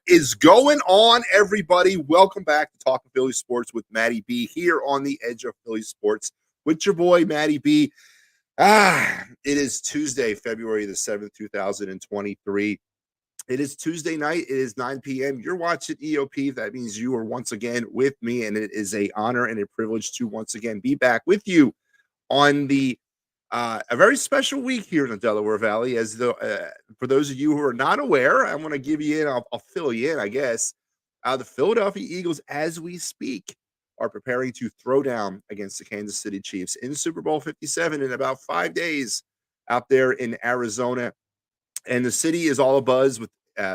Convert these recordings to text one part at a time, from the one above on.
Is going on, everybody? Welcome back to Talking Philly Sports with Matty B here on the edge of Philly Sports with your boy Matty B. It is Tuesday, February the 7th, 2023. It is Tuesday night. It is 9 p.m. You're watching EOP. That means you are once again with me, and it is an honor and a privilege to once again be back with you on a very special week here in the Delaware Valley. For those of you who are not aware, I want to give you in. I'll fill you in, I guess. The Philadelphia Eagles, as we speak, are preparing to throw down against the Kansas City Chiefs in Super Bowl 57 in about 5 days out there in Arizona. And the city is all abuzz with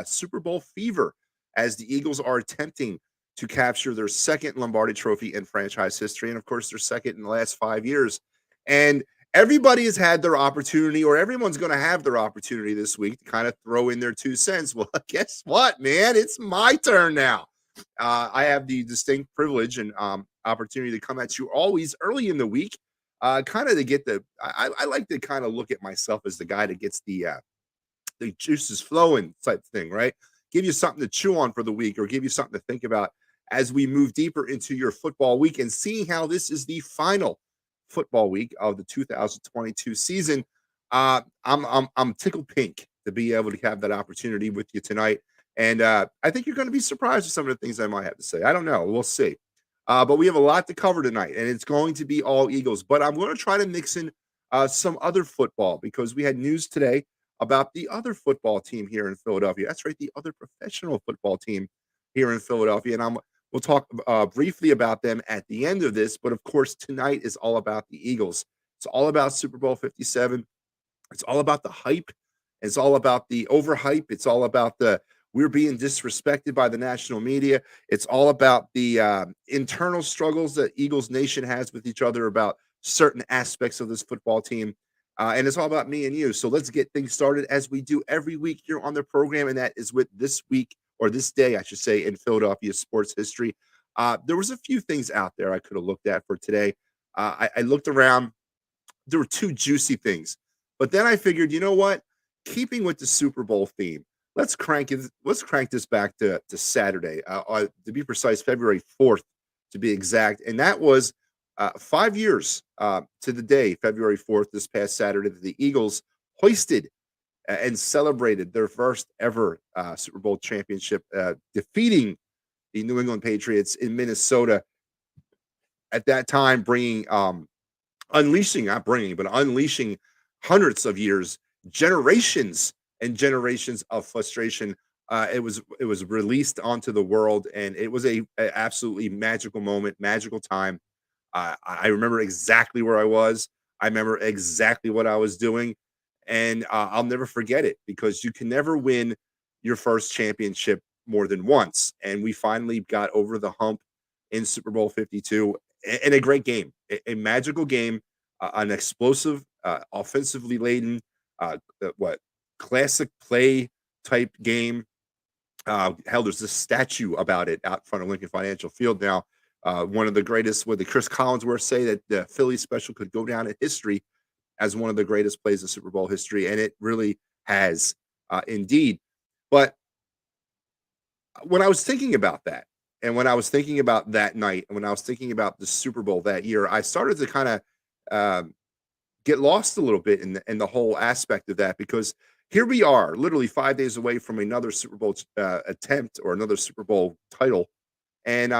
Super Bowl fever as the Eagles are attempting to capture their second Lombardi Trophy in franchise history, and of course, their second in the last 5 years. And everybody has had their opportunity, or everyone's going to have their opportunity this week to kind of throw in their 2 cents. Well, guess what, man? It's my turn now. I have the distinct privilege and opportunity to come at you always early in the week, kind of to get I like to kind of look at myself as the guy that gets the juices flowing type thing, right? Give you something to chew on for the week, or give you something to think about as we move deeper into your football week, and seeing how this is the final football week of the 2022 season. I'm tickled pink to be able to have that opportunity with you tonight. And I think you're going to be surprised with some of the things I might have to say. I don't know. We'll see. But we have a lot to cover tonight, and it's going to be all Eagles. But I'm going to try to mix in some other football, because we had news today about the other football team here in Philadelphia. That's right, the other professional football team here in Philadelphia. And we'll talk briefly about them at the end of this. But of course, tonight is all about the Eagles. It's all about Super Bowl 57. It's all about the hype. It's all about the overhype. It's all about we're being disrespected by the national media. It's all about the internal struggles that Eagles Nation has with each other about certain aspects of this football team. And it's all about me and you. So let's get things started as we do every week here on the program. And that is with this week, or this day, I should say, in Philadelphia sports history. There was a few things out there I could have looked at for today. I looked around. There were 2 juicy things. But then I figured, you know what? Keeping with the Super Bowl theme, let's crank this back to Saturday, to be precise, February 4th, to be exact. And that was 5 years to the day, February 4th, this past Saturday, that the Eagles hoisted and celebrated their first ever Super Bowl championship, defeating the New England Patriots in Minnesota. At that time, unleashing hundreds of years, generations and generations of frustration. It was released onto the world, and it was a absolutely magical moment, magical time. I remember exactly where I was. I remember exactly what I was doing, and I'll never forget it, because you can never win your first championship more than once. And we finally got over the hump in Super Bowl 52, in a great game, a magical game, an explosive, offensively laden, classic play type game. Hell, there's a statue about it out in front of Lincoln Financial Field now. One of the greatest, what the Chris Collinsworth say, that the Philly special could go down in history as one of the greatest plays of Super Bowl history, and it really has, indeed. But when I was thinking about that, and when I was thinking about that night, and when I was thinking about the Super Bowl that year, I started to kind of get lost a little bit in the whole aspect of that, because here we are, literally 5 days away from another Super Bowl attempt, or another Super Bowl title, and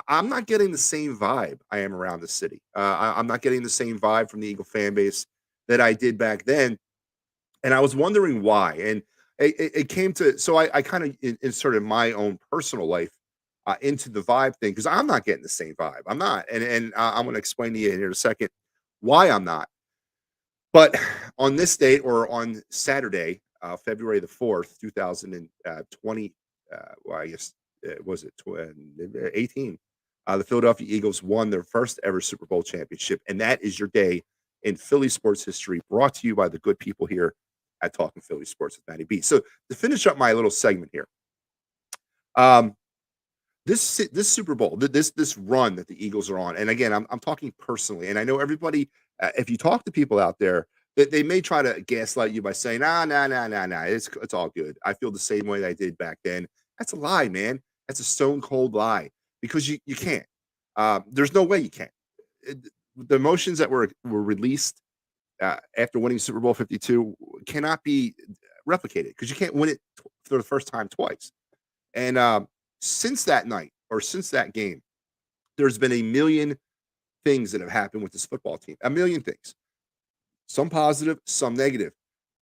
I'm not getting the same vibe I am around the city. I'm not getting the same vibe from the Eagle fan base that I did back then, and I was wondering why. And it came to, so I kind of inserted my own personal life into the vibe thing, because I'm not getting the same vibe. I'm not, and I'm going to explain to you in a second why I'm not. But on this date, or on Saturday, February the 4th, 2020, well, I guess, was it 18? The Philadelphia Eagles won their first ever Super Bowl championship. And that is your day in Philly sports history, brought to you by the good people here at Talking Philly Sports with Matty B. So to finish up my little segment here, this Super Bowl, this run that the Eagles are on, and again, I'm talking personally, and I know everybody, if you talk to people out there, that they may try to gaslight you by saying, nah, it's all good. I feel the same way that I did back then. That's a lie, man. That's a stone cold lie because you can't. There's no way you can. The emotions that were released after winning Super Bowl 52 cannot be replicated because you can't win it for the first time twice. And since that night or since that game, there's been a million things that have happened with this football team. A million things. Some positive, some negative.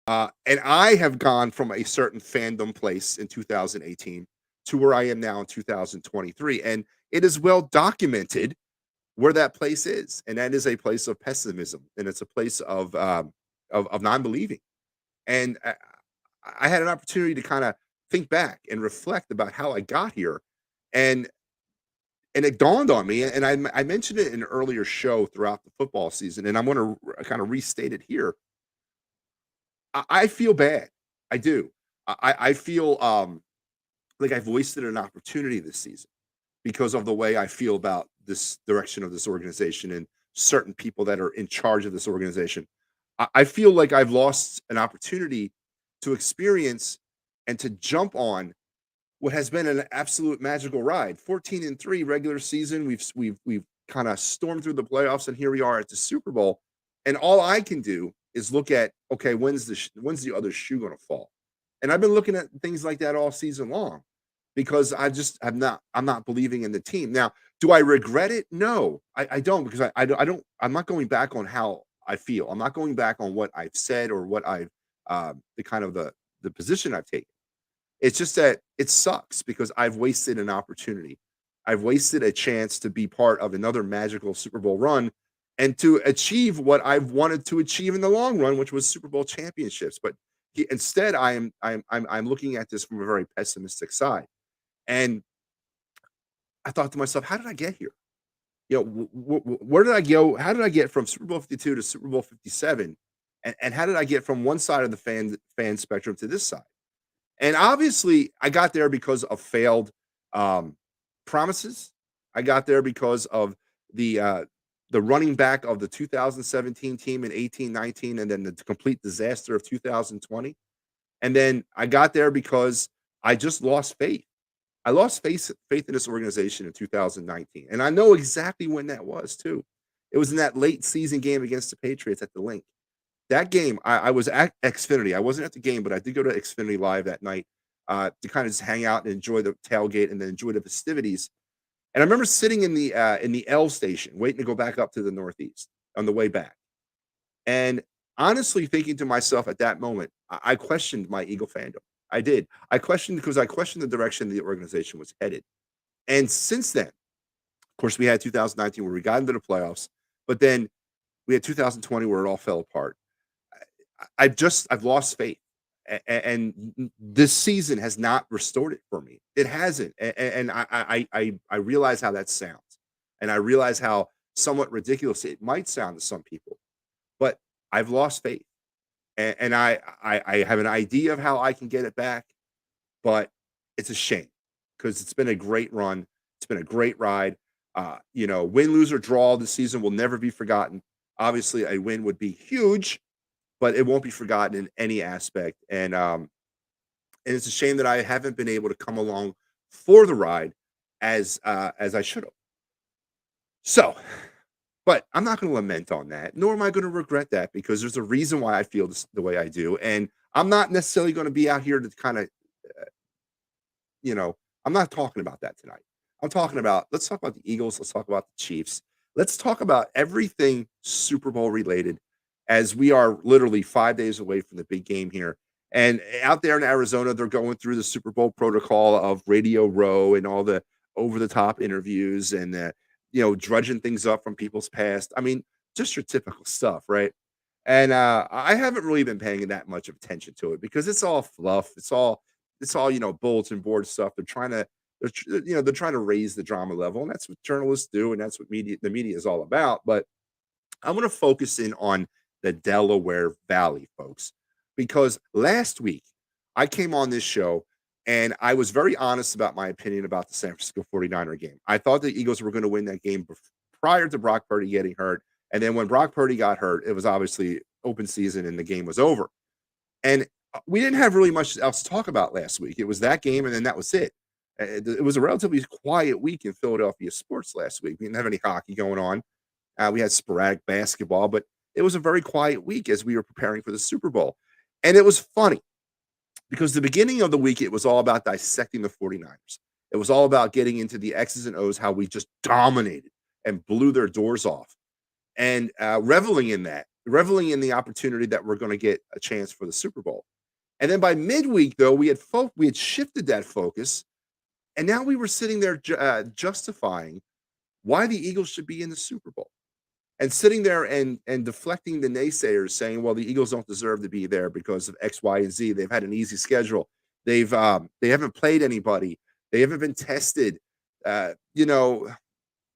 And I have gone from a certain fandom place in 2018 to where I am now in 2023. And it is well documented where that place is. And that is a place of pessimism. And it's a place of non-believing. And I had an opportunity to kind of think back and reflect about how I got here. And it dawned on me, and I mentioned it in an earlier show throughout the football season, and I'm going to kind of restate it here. I feel bad. I do. I feel like I've wasted an opportunity this season because of the way I feel about this direction of this organization and certain people that are in charge of this organization. I feel like I've lost an opportunity to experience and to jump on what has been an absolute magical ride. 14-3 regular season. We've kind of stormed through the playoffs, and here we are at the Super Bowl. And all I can do is look at, okay, when's the other shoe going to fall? And I've been looking at things like that all season long because I'm not believing in the team. Now, do I regret it? No, I don't, because I'm not going back on how I feel. I'm not going back on what I've said or what I've the position I've taken. It's just that it sucks because I've wasted an opportunity. I've wasted a chance to be part of another magical Super Bowl run and to achieve what I've wanted to achieve in the long run, which was Super Bowl championships. But instead, I'm looking at this from a very pessimistic side, and I thought to myself, how did I get here? Where did I go? How did I get from Super Bowl 52 to Super Bowl 57? And how did I get from one side of the fan spectrum to this side? And obviously, I got there because of failed promises. I got there because of the running back of the 2017 team in 18-19, and then the complete disaster of 2020. And then I got there because I just lost faith. I lost faith in this organization in 2019, and I know exactly when that was too. It was in that late season game against the Patriots at the Link. That game, I was at Xfinity. I wasn't at the game, but I did go to Xfinity Live that night to kind of just hang out and enjoy the tailgate and then enjoy the festivities. And I remember sitting in the L station, waiting to go back up to the Northeast on the way back, and honestly thinking to myself at that moment, I questioned my Eagle fandom. I did. I questioned because I questioned the direction the organization was headed. And since then, of course, we had 2019 where we got into the playoffs, but then we had 2020 where it all fell apart. I've lost faith, and this season has not restored it for me. It hasn't, and I realize how that sounds, and I realize how somewhat ridiculous it might sound to some people, but I've lost faith, and I have an idea of how I can get it back, but it's a shame because it's been a great run. It's been a great ride. Win, lose, or draw this season will never be forgotten. Obviously, a win would be huge, but it won't be forgotten in any aspect. And it's a shame that I haven't been able to come along for the ride as I should have. So, but I'm not going to lament on that, nor am I going to regret that because there's a reason why I feel the way I do, and I'm not necessarily going to be out here to kind of, I'm not talking about that tonight. I'm talking about let's talk about the Eagles. Let's talk about the Chiefs. Let's talk about everything Super Bowl related as we are literally 5 days away from the big game here. And out there in Arizona, they're going through the Super Bowl protocol of Radio Row and all the over the top interviews and, drudging things up from people's past. I mean, just your typical stuff, right? And I haven't really been paying that much of attention to it because it's all fluff. It's all bulletin board stuff. They're trying to raise the drama level, and that's what journalists do, and that's what the media is all about. But I'm going to focus in on the Delaware Valley, folks, because last week I came on this show and I was very honest about my opinion about the San Francisco 49er game. I thought the Eagles were going to win that game prior to Brock Purdy getting hurt. And then when Brock Purdy got hurt, it was obviously open season and the game was over. And we didn't have really much else to talk about last week. It was that game, and then that was it. It was a relatively quiet week in Philadelphia sports last week. We didn't have any hockey going on. We had sporadic basketball, but it was a very quiet week as we were preparing for the Super Bowl. And it was funny because the beginning of the week, it was all about dissecting the 49ers. It was all about getting into the X's and O's, how we just dominated and blew their doors off, and reveling in that, reveling in the opportunity that we're going to get a chance for the Super Bowl. And then by midweek, though, we had shifted that focus, and now we were sitting there justifying why the Eagles should be in the Super Bowl, and sitting there and deflecting the naysayers, saying, "Well, the Eagles don't deserve to be there because of X, Y, and Z. They've had an easy schedule. They haven't played anybody. They haven't been tested. You know,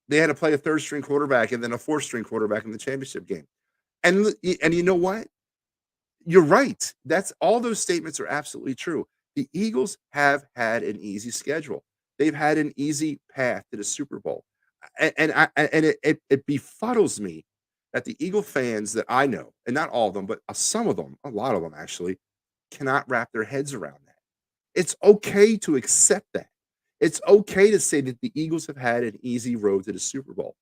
they had to play a third string quarterback and then a fourth string quarterback in the championship game." And you know what? You're right. That's all those statements are absolutely true. The Eagles have had an easy schedule. They've had an easy path to the Super Bowl. And it befuddles me that the Eagle fans that I know, and not all of them, but some of them, a lot of them actually, cannot wrap their heads around that. It's okay to accept that. It's okay to say that the Eagles have had an easy road to the Super Bowl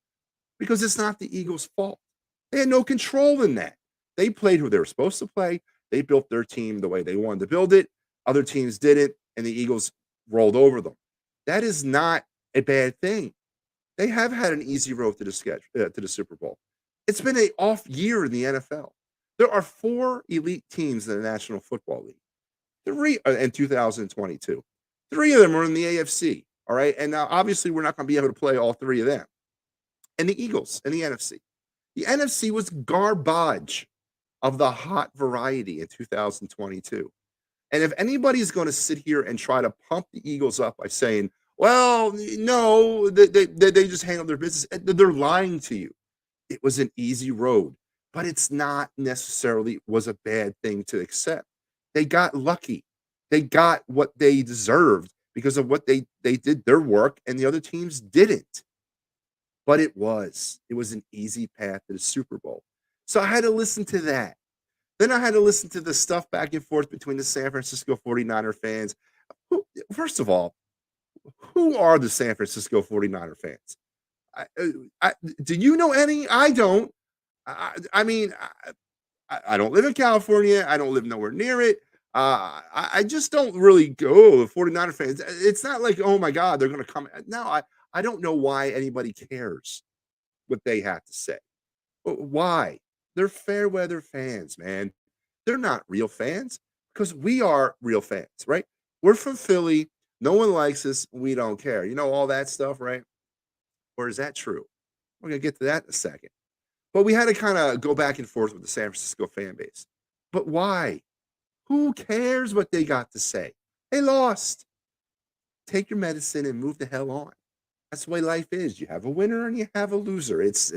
because it's not the Eagles' fault. They had no control in that. They played who they were supposed to play. They built their team the way they wanted to build it. Other teams didn't, and the Eagles rolled over them. That is not a bad thing. They have had an easy road to the to the Super Bowl. It's been an off year in the NFL. There are four elite teams in the National Football League. Three in 2022. Three of them are in the AFC. All right, and now obviously we're not going to be able to play all three of them. And the Eagles in the NFC. The NFC was garbage of the hot variety in 2022. And if anybody's going to sit here and try to pump the Eagles up by saying, well, no, they just handled their business, they're lying to you. It was an easy road, but it's not necessarily was a bad thing to accept. They got lucky. They got what they deserved because of what they did their work and the other teams didn't. But it was an easy path to the Super Bowl. So I had to listen to that. Then I had to listen to the stuff back and forth between the San Francisco 49er fans. First of all, who are the San Francisco 49er fans? Do you know any? I don't. I mean, I don't live in California. I don't live nowhere near it. I just don't really go, the 49er fans. It's not like, oh my God, they're going to come. No, I don't know why anybody cares what they have to say. Why? They're fair weather fans, man. They're not real fans because we are real fans, right? We're from Philly. No one likes us. We don't care. You know, all that stuff, right? Or is that true? We're going to get to that in a second. But we had to kind of go back and forth with the San Francisco fan base. But why? Who cares what they got to say? They lost. Take your medicine and move the hell on. That's the way life is. You have a winner and you have a loser. It's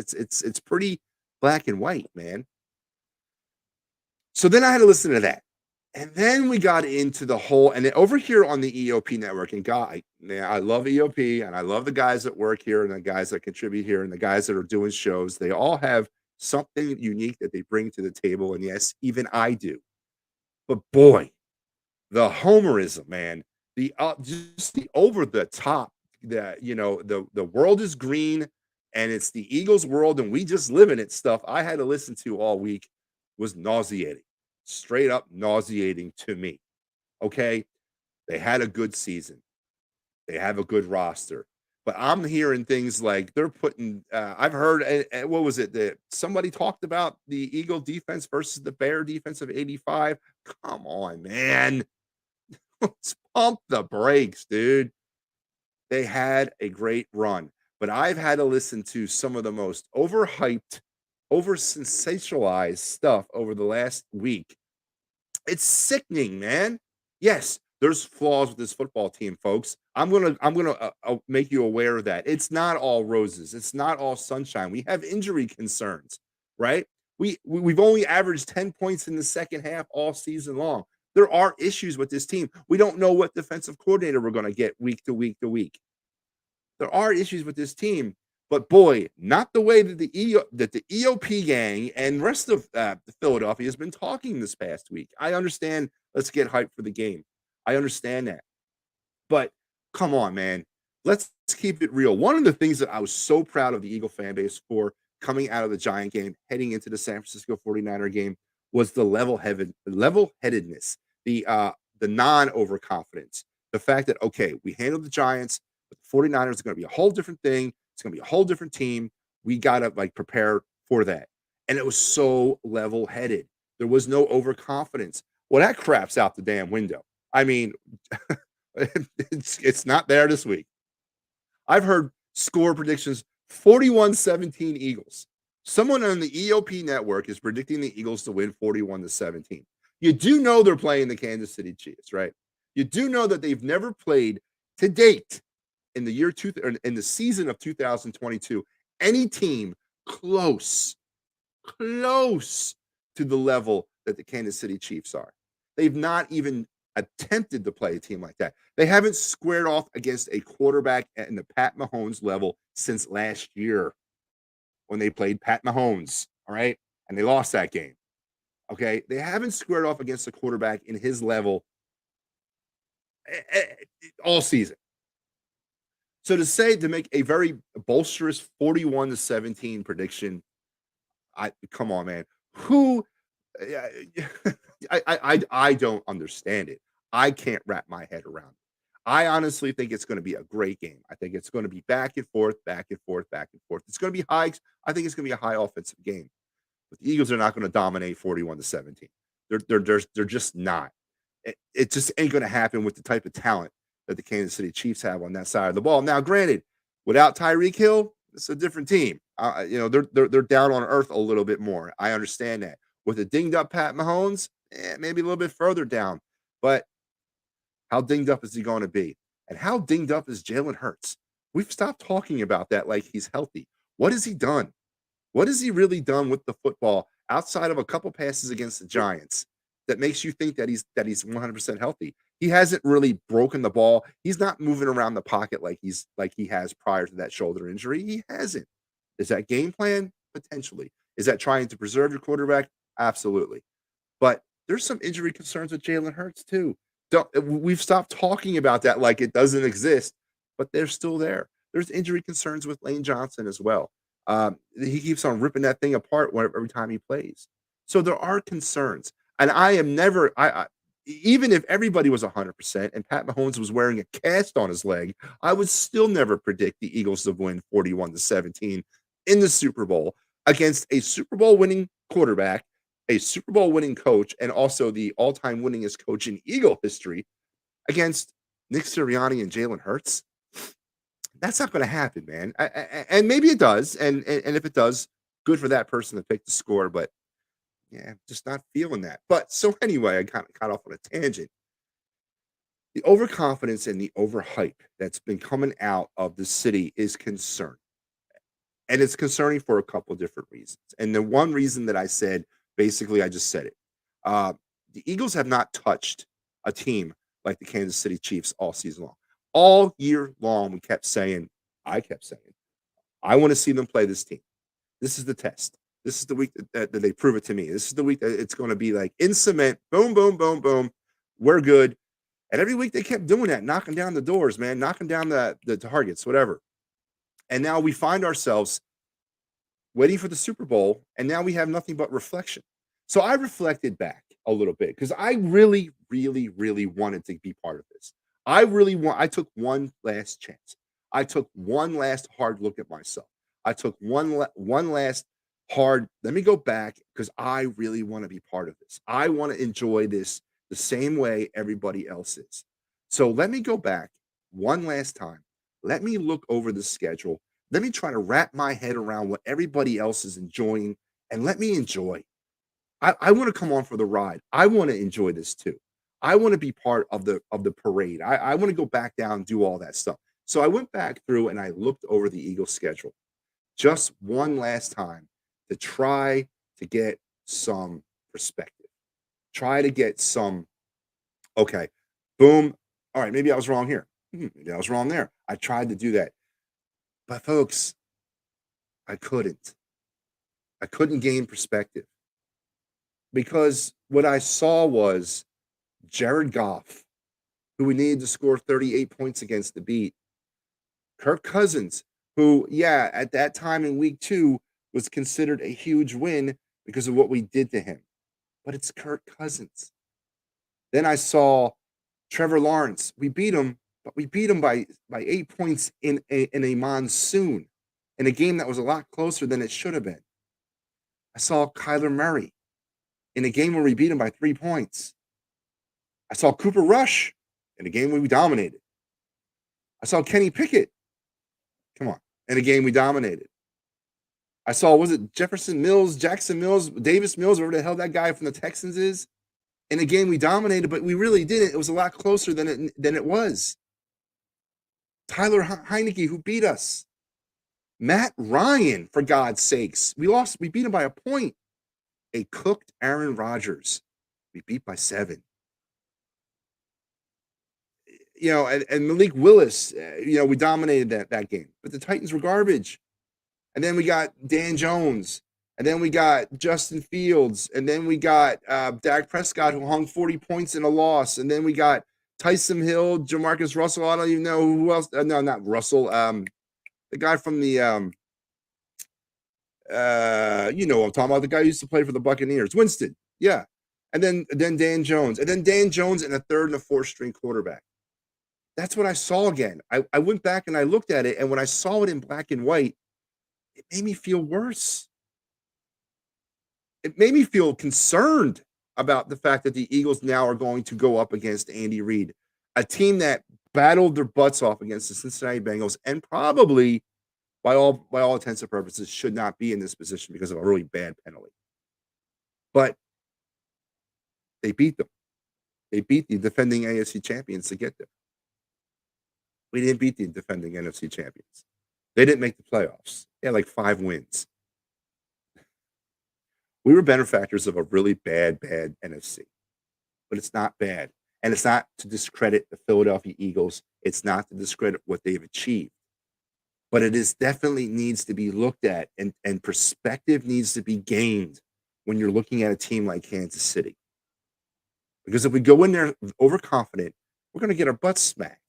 pretty black and white, man. So then I had to listen to that. And then we got into the whole, and then over here on the EOP network, and God, I love EOP, and I love the guys that work here, and the guys that contribute here, and the guys that are doing shows. They all have something unique that they bring to the table, and yes, even I do. But boy, the homerism, man, the just the over the top, the world is green, and it's the Eagles' world, and we just live in it stuff. I had to listen to all week was nauseating. Straight up nauseating to me. Okay. They had a good season. They have a good roster. But I'm hearing things like they're putting, I've heard, what was it? That somebody talked about the Eagle defense versus the Bear defense of 85. Come on, man. Let's pump the brakes, dude. They had a great run. But I've had to listen to some of the most overhyped, over sensationalized stuff over the last week. It's sickening, man. Yes, there's flaws with this football team, folks. I'm gonna make you aware of that. It's not all roses. It's not all sunshine. We have injury concerns, right? We've only averaged 10 points in the second half all season long. There are issues with this team. We don't know what defensive coordinator we're going to get week to week to week. There are issues with this team, but boy, not the way that the EOP gang and rest of Philadelphia has been talking this past week. I understand. Let's get hyped for the game. I understand that, but Come on, man. Let's keep it real. One of the things that I was so proud of the Eagle fan base for coming out of the Giant game, heading into the San Francisco 49er game, was the level-headedness, the non-overconfidence. The fact that, okay, we handled the Giants, but the 49ers are going to be a whole different thing. It's going to be a whole different team. We got to like prepare for that. And it was so level-headed. There was no overconfidence. Well, that crap's out the damn window. I mean, it's not there this week. I've heard score predictions 41-17 Eagles. Someone on the EOP network is predicting the Eagles to win 41-17. You do know they're playing the Kansas City Chiefs, right? You do know that they've never played to date in the year in the season of 2022 any team close to the level that the Kansas City Chiefs are. They've not even attempted to play a team like that. They haven't squared off against a quarterback at the Pat Mahomes level since last year when they played Pat Mahomes, all right? And they lost that game. Okay? They haven't squared off against a quarterback in his level all season. So to make a very bolsterous 41-17 prediction, come on, man. Who I don't understand it. I can't wrap my head around it. I honestly think it's going to be a great game. I think it's going to be back and forth, back and forth, back and forth. It's going to be high. I think it's going to be a high offensive game. But the Eagles are not going to dominate 41-17. They're just not. It just ain't going to happen with the type of talent that the Kansas City Chiefs have on that side of the ball. Now, granted, without Tyreek Hill, it's a different team. They're down on earth a little bit more. I understand that. With a dinged up Pat Mahomes, maybe a little bit further down. But how dinged up is he going to be? And how dinged up is Jalen Hurts? We've stopped talking about that like he's healthy. What has he done? What has he really done with the football outside of a couple passes against the Giants that makes you think that he's 100% healthy? He hasn't really broken the ball. He's not moving around the pocket like he has prior to that shoulder injury. He hasn't. Is that game plan? Potentially. Is that trying to preserve your quarterback? Absolutely. But there's some injury concerns with Jalen Hurts too. We've stopped talking about that like it doesn't exist, but they're still there. There's injury concerns with Lane Johnson as well. He keeps on ripping that thing apart every time he plays. So there are concerns. And I am never, even if everybody was 100% and Pat Mahomes was wearing a cast on his leg, I would still never predict the Eagles to win 41-17 in the Super Bowl against a Super Bowl winning quarterback, a Super Bowl winning coach, and also the all-time winningest coach in Eagle history against Nick Sirianni and Jalen Hurts. That's not going to happen, man. And maybe it does. And if it does, good for that person to pick the score. But yeah, just not feeling that. But so anyway, I kind of got off on a tangent. The overconfidence and the overhype that's been coming out of the city is concerning. And it's concerning for a couple of different reasons. And the one reason that I said, basically, I just said it. The Eagles have not touched a team like the Kansas City Chiefs all season long. All year long, I kept saying, I want to see them play this team. This is the test. This is the week that they prove it to me. This is the week that it's going to be like in cement, boom, boom, boom, boom. We're good. And every week they kept doing that, knocking down the doors, man, knocking down the targets, whatever. And now we find ourselves waiting for the Super Bowl, and now we have nothing but reflection. So I reflected back a little bit because I really, really, really wanted to be part of this. I took one last chance. I took one last hard look at myself. I took one last hard, let me go back because I really want to be part of this. I want to enjoy this the same way everybody else is. So let me go back one last time. Let me look over the schedule. Let me try to wrap my head around what everybody else is enjoying and let me enjoy. I want to come on for the ride. I want to enjoy this too. I want to be part of the parade. I want to go back down and do all that stuff. So I went back through and I looked over the Eagles schedule just one last time to try to get some perspective. Try to get some, okay, boom. All right, maybe I was wrong here. Maybe I was wrong there. I tried to do that. But folks, I couldn't. I couldn't gain perspective because what I saw was Jared Goff who we needed to score 38 points against to beat. Kirk Cousins, who, yeah, at that time in week 2 was considered a huge win because of what we did to him. But it's Kirk Cousins. Then I saw Trevor Lawrence. We beat him, but we beat him by 8 points in a monsoon, in a game that was a lot closer than it should have been. I saw Kyler Murray in a game where we beat him by 3 points. I saw Cooper Rush in a game where we dominated. I saw Kenny Pickett, come on, in a game we dominated. I saw, was it Jefferson Mills, Jackson Mills, Davis Mills, whatever the hell that guy from the Texans is, in a game we dominated, but we really didn't. It was a lot closer than it was. Tyler Heineke, who beat us. Matt Ryan, for God's sakes. We beat him by a point. A cooked Aaron Rodgers. We beat by 7. You know, and Malik Willis, we dominated that game. But the Titans were garbage. And then we got Dan Jones. And then we got Justin Fields. And then we got Dak Prescott, who hung 40 points in a loss. And then we got Tyson Hill, Jamarcus Russell. I don't even know who else. No, not Russell. The guy from the, what I'm talking about. The guy who used to play for the Buccaneers. Winston. Yeah. And then Dan Jones. And then Dan Jones and a third and a fourth string quarterback. That's what I saw again. I went back and I looked at it. And when I saw it in black and white, it made me feel worse. It made me feel concerned about the fact that the Eagles now are going to go up against Andy Reid, a team that battled their butts off against the Cincinnati Bengals and probably, by all intents and purposes, should not be in this position because of a really bad penalty. But they beat them. They beat the defending AFC champions to get there. We didn't beat the defending NFC champions. They didn't make the playoffs. They had like 5 wins. We were benefactors of a really bad NFC. But it's not bad. And it's not to discredit the Philadelphia Eagles. It's not to discredit what they've achieved. But it is definitely needs to be looked at, and perspective needs to be gained when you're looking at a team like Kansas City. Because if we go in there overconfident, we're going to get our butts smacked.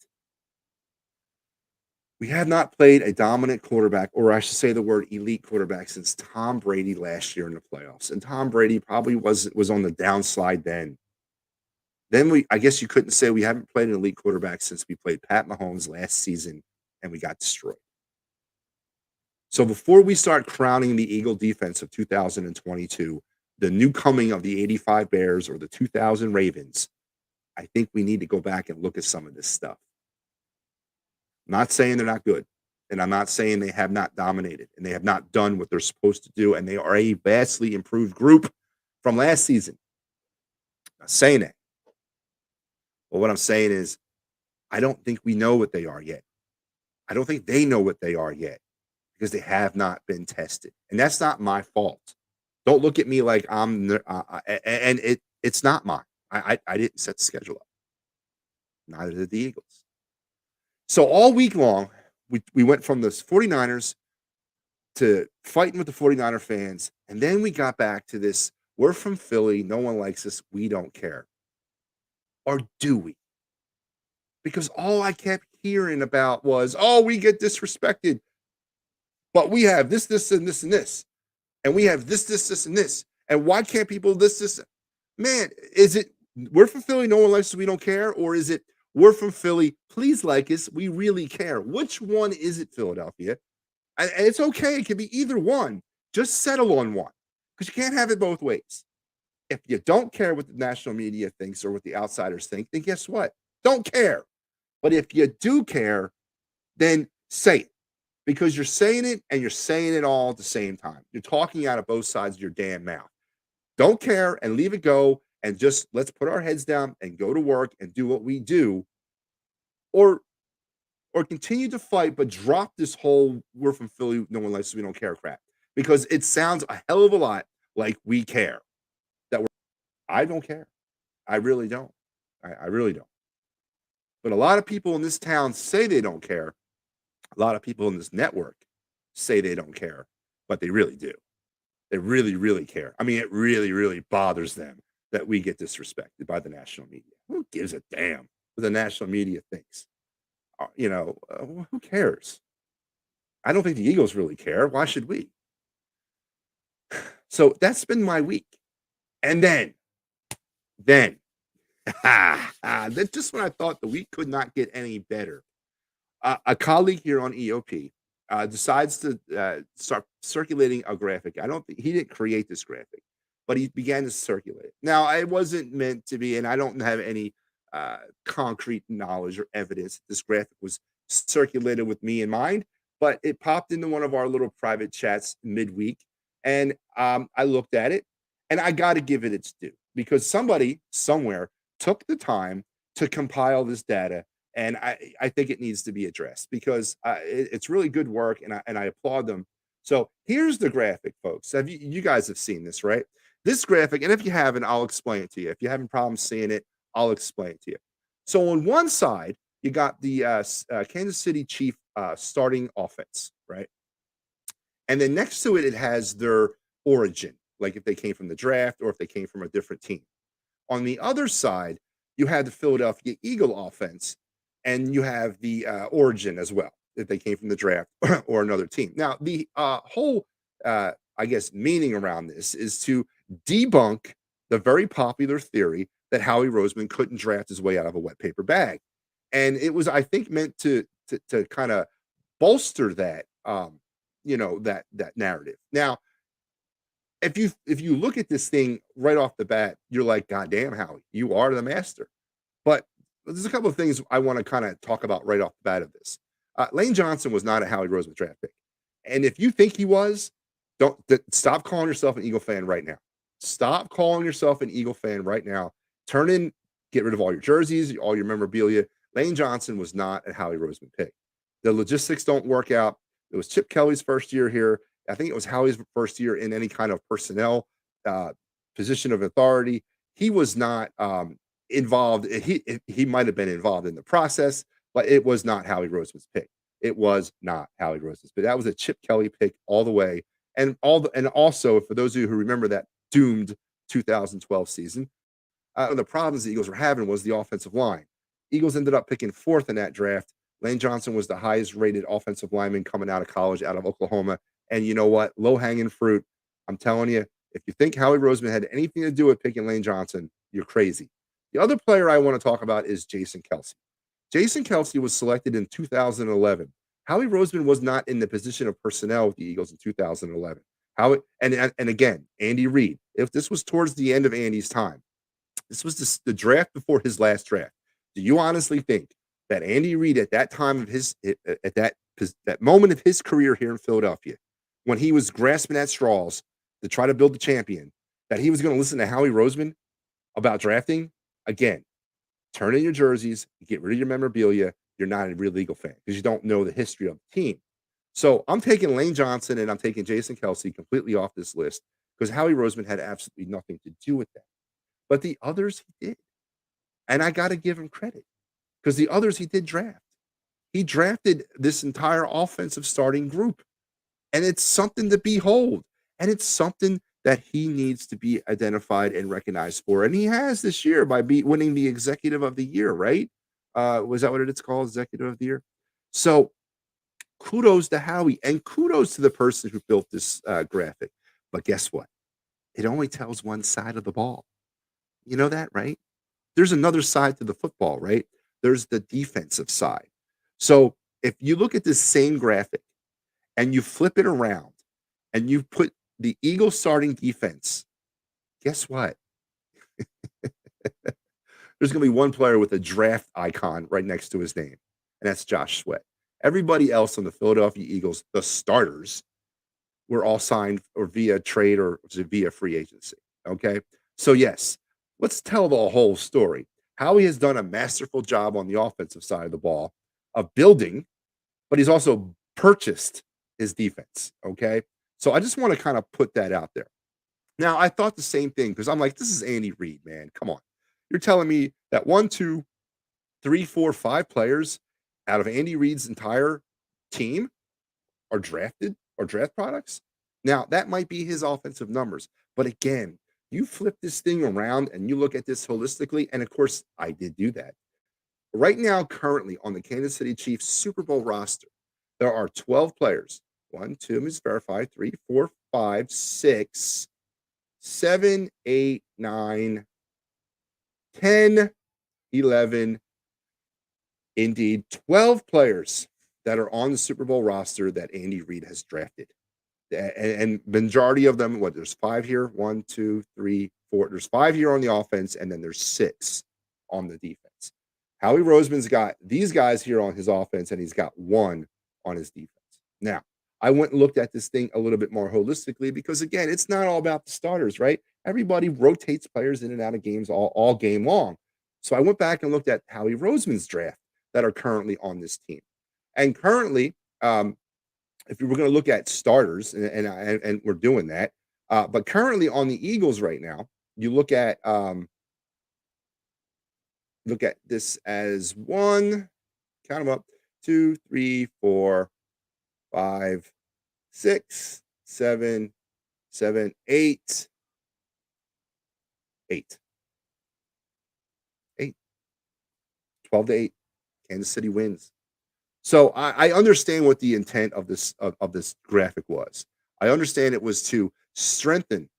We have not played a dominant quarterback, or I should say the word elite quarterback, since Tom Brady last year in the playoffs. And Tom Brady probably was on the downslide then. Then I guess you couldn't say we haven't played an elite quarterback since we played Pat Mahomes last season and we got destroyed. So before we start crowning the Eagle defense of 2022, the new coming of the 85 Bears or the 2000 Ravens, I think we need to go back and look at some of this stuff. I'm not saying they're not good, and I'm not saying they have not dominated and they have not done what they're supposed to do, and they are a vastly improved group from last season. I'm not saying that. But what I'm saying is I don't think we know what they are yet. I don't think they know what they are yet because they have not been tested. And that's not my fault. Don't look at me like it's not mine. I didn't set the schedule up. Neither did the Eagles. So all week long, we went from the 49ers to fighting with the 49er fans, and then we got back to this, we're from Philly, no one likes us, we don't care. Or do we? Because all I kept hearing about was, oh, we get disrespected, but we have this, and this, and this. And we have this, and this. And why can't people this? Man, is it, we're from Philly, no one likes us, we don't care? Or is it, we're from Philly, please like us, we really care? Which one is it, Philadelphia? And it's okay, it can be either one. Just settle on one, because you can't have it both ways. If you don't care what the national media thinks or what the outsiders think, then guess what? Don't care. But if you do care, then say it. Because you're saying it and you're saying it all at the same time. You're talking out of both sides of your damn mouth. Don't care and leave it go and just let's put our heads down and go to work and do what we do. Or continue to fight, but drop this whole we're from Philly, no one likes us, we don't care crap. Because it sounds a hell of a lot like we care. I don't care. I really don't. I really don't. But a lot of people in this town say they don't care. A lot of people in this network say they don't care, but they really do. They really, really care. I mean, it really, really bothers them that we get disrespected by the national media. Who gives a damn? what the national media thinks. Who cares? I don't think the Eagles really care. Why should we? So that's been my week. And then, just when I thought the week could not get any better, a colleague here on EOP decides to start circulating a graphic. I don't think he didn't create this graphic, but he began to circulate it. Now, it wasn't meant to be, and I don't have any concrete knowledge or evidence that this graphic was circulated with me in mind, but it popped into one of our little private chats midweek, and I looked at it, and I got to give it its due because somebody somewhere took the time to compile this data, and I think it needs to be addressed because it's really good work, and I applaud them. So here's the graphic, folks. You guys have seen this, right? This graphic, and if you haven't, I'll explain it to you. If you're having problems seeing it, I'll explain it to you. So on one side, you got the Kansas City Chief starting offense, right? And then next to it, it has their origin, like if they came from the draft or if they came from a different team. On the other side, you have the Philadelphia Eagle offense, and you have the origin as well, if they came from the draft or another team. Now, the whole, I guess, meaning around this is to debunk the very popular theory that Howie Roseman couldn't draft his way out of a wet paper bag. And it was, I think, meant to kind of bolster that, that narrative. Now, if you look at this thing right off the bat, you're like, God damn, Howie, you are the master. But there's a couple of things I want to kind of talk about right off the bat of this. Lane Johnson was not a Howie Roseman draft pick. And if you think he was, stop calling yourself an Eagle fan right now. Stop calling yourself an Eagle fan right now. Get rid of all your jerseys, all your memorabilia. Lane Johnson was not a Howie Roseman pick. The logistics don't work out. It was Chip Kelly's first year here. I think it was Howie's first year in any kind of personnel position of authority. He was not involved. He might have been involved in the process, but it was not Howie Roseman's pick. It was not Howie Roseman's pick. That was a Chip Kelly pick all the way. And also, for those of you who remember that doomed 2012 season, one of the problems the Eagles were having was the offensive line. Eagles ended up picking fourth in that draft. Lane Johnson was the highest rated offensive lineman coming out of college, out of Oklahoma. And you know what? Low-hanging fruit. I'm telling you, if you think Howie Roseman had anything to do with picking Lane Johnson, you're crazy. The other player I want to talk about is Jason Kelce. Jason Kelce was selected in 2011. Howie Roseman was not in the position of personnel with the Eagles in 2011. And again, Andy Reid. If this was towards the end of Andy's time, this was the draft before his last draft. Do you honestly think that Andy Reid at that time of that moment of his career here in Philadelphia, when he was grasping at straws to try to build the champion, that he was going to listen to Howie Roseman about drafting? Again, turn in your jerseys, get rid of your memorabilia. You're not a real Eagle fan because you don't know the history of the team. So I'm taking Lane Johnson and I'm taking Jason Kelce completely off this list because Howie Roseman had absolutely nothing to do with that. But the others he did. And I got to give him credit because the others he did draft. He drafted this entire offensive starting group. And it's something to behold. And it's something that he needs to be identified and recognized for. And he has this year by winning the Executive of the Year, right? Was that what it's called? Executive of the Year? So kudos to Howie and kudos to the person who built this graphic. But guess what? It only tells one side of the ball. You know that, right? There's another side to the football, right? There's the defensive side. So if you look at this same graphic and you flip it around and you put the Eagles starting defense, guess what? There's going to be one player with a draft icon right next to his name, and that's Josh Sweat. Everybody else on the Philadelphia Eagles, the starters, were all signed or via trade or via free agency. Okay. So, yes, let's tell the whole story. Howie has done a masterful job on the offensive side of the ball of building, but he's also purchased his defense. Okay. So I just want to kind of put that out there. Now, I thought the same thing because I'm like, this is Andy Reid, man. Come on. You're telling me that 1, 2, 3, 4, 5 players out of Andy Reid's entire team are drafted or draft products? Now, that might be his offensive numbers. But again, you flip this thing around and you look at this holistically. And of course, I did do that. Right now, currently on the Kansas City Chiefs Super Bowl roster, there are 12 players. One, two, let me just verify. 3, 4, 5, 6, 7, 8, 9, 10, 11, indeed 12 players that are on the Super Bowl roster that Andy Reid has drafted. And majority of them, what, there's 5 here. 1, 2, 3, 4. There's 5 here on the offense, and then there's 6 on the defense. Howie Roseman's got these guys here on his offense, and he's got 1 on his defense. Now, I went and looked at this thing a little bit more holistically because, again, it's not all about the starters, right? Everybody rotates players in and out of games all game long. So I went back and looked at Howie Roseman's draft that are currently on this team. And currently, if we were going to look at starters, and we're doing that, but currently on the Eagles right now, you look at this as 1, count them up, 2, 3, 4, 5, 6, 7, 8, 8, 8, 12 to 8. Kansas City wins. So I understand what the intent of this graphic was. I understand it was to strengthen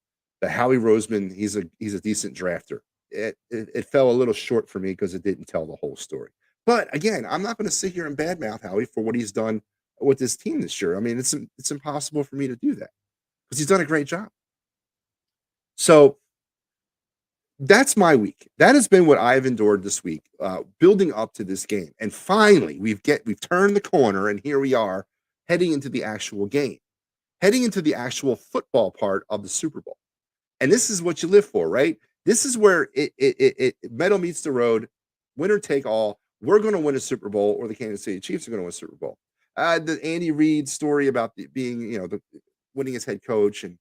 the Howie Roseman. He's a decent drafter. It fell a little short for me because it didn't tell the whole story. But again, I'm not going to sit here and badmouth Howie for what he's done with this team this year. I mean, it's impossible for me to do that because he's done a great job. So that's my week. That has been what I've endured this week, building up to this game. And finally, we've turned the corner, and here we are heading into the actual game, heading into the actual football part of the Super Bowl. And this is what you live for, right? This is where it metal meets the road, winner take all. We're going to win a Super Bowl, or the Kansas City Chiefs are going to win a Super Bowl. The Andy Reid story about being, winning as head coach and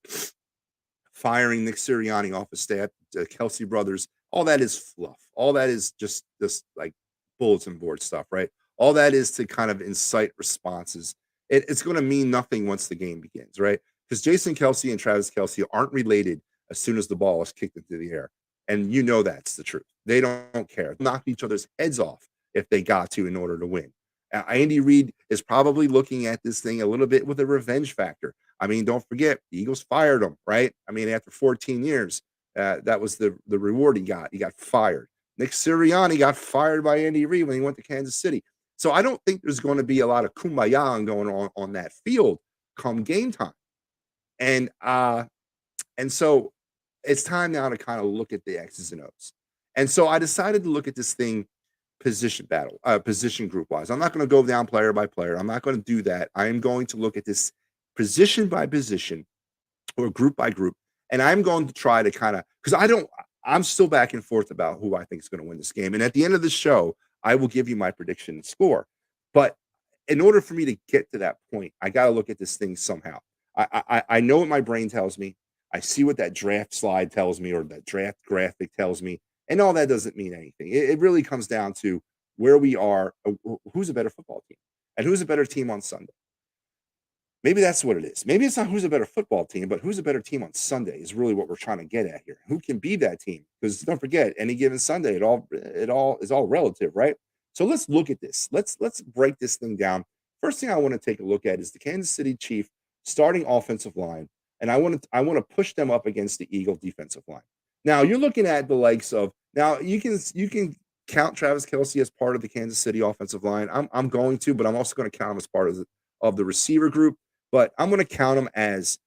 firing Nick Sirianni off his staff, the Kelsey brothers, all that is fluff. All that is just this like bulletin board stuff, right? All that is to kind of incite responses. It's going to mean nothing once the game begins, right? Because Jason Kelsey and Travis Kelsey aren't related as soon as the ball is kicked into the air. And you know that's the truth. They don't care. Knock each other's heads off if they got to in order to win. Andy Reid is probably looking at this thing a little bit with a revenge factor. I mean, don't forget, the Eagles fired him, right? I mean, after 14 years, that was the reward he got. He got fired. Nick Sirianni got fired by Andy Reid when he went to Kansas City. So I don't think there's going to be a lot of kumbaya going on that field come game time. And so it's time now to kind of look at the X's and O's. And so I decided to look at this thing position group wise. I'm not going to go down player by player. I'm not going to do that. I am going to look at this position by position or group by group. And I'm going to try to kind of, because I'm still back and forth about who I think is going to win this game. And at the end of the show, I will give you my prediction and score. But in order for me to get to that point, I got to look at this thing somehow. I know what my brain tells me. I see what that draft slide tells me or that draft graphic tells me. And all that doesn't mean anything. It really comes down to where we are, who's a better football team, and who's a better team on Sunday. Maybe that's what it is. Maybe it's not who's a better football team, but who's a better team on Sunday is really what we're trying to get at here. Who can be that team? Because don't forget, any given Sunday, it all is all relative, right? So let's look at this. Let's break this thing down. First thing I want to take a look at is the Kansas City Chiefs starting offensive line, and I want to push them up against the Eagle defensive line. Now you're looking at the likes of you can count Travis Kelsey as part of the Kansas City offensive line. I'm going to, but I'm also going to count him as part of the receiver group. But I'm going to count him as